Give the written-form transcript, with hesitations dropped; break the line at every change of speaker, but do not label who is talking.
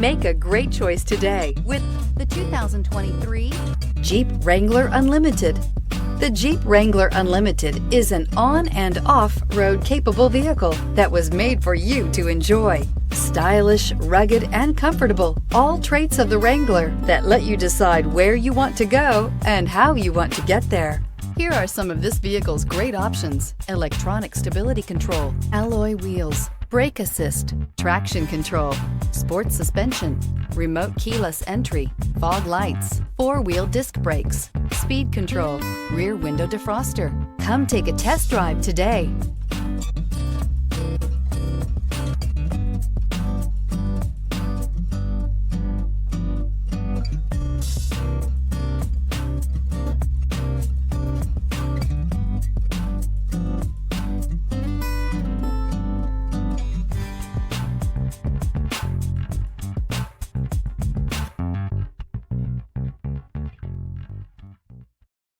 Make a great choice today with the 2023 Jeep Wrangler Unlimited. The Jeep Wrangler Unlimited is an on- and off-road capable vehicle that was made for you to enjoy. Stylish, rugged, and comfortable, all traits of the Wrangler that let you decide where you want to go and how you want to get there. Here are some of this vehicle's great options: electronic stability control, alloy wheels, brake assist, traction control, sports suspension, remote keyless entry, fog lights, four-wheel disc brakes, speed control, rear window defroster. Come take a test drive today.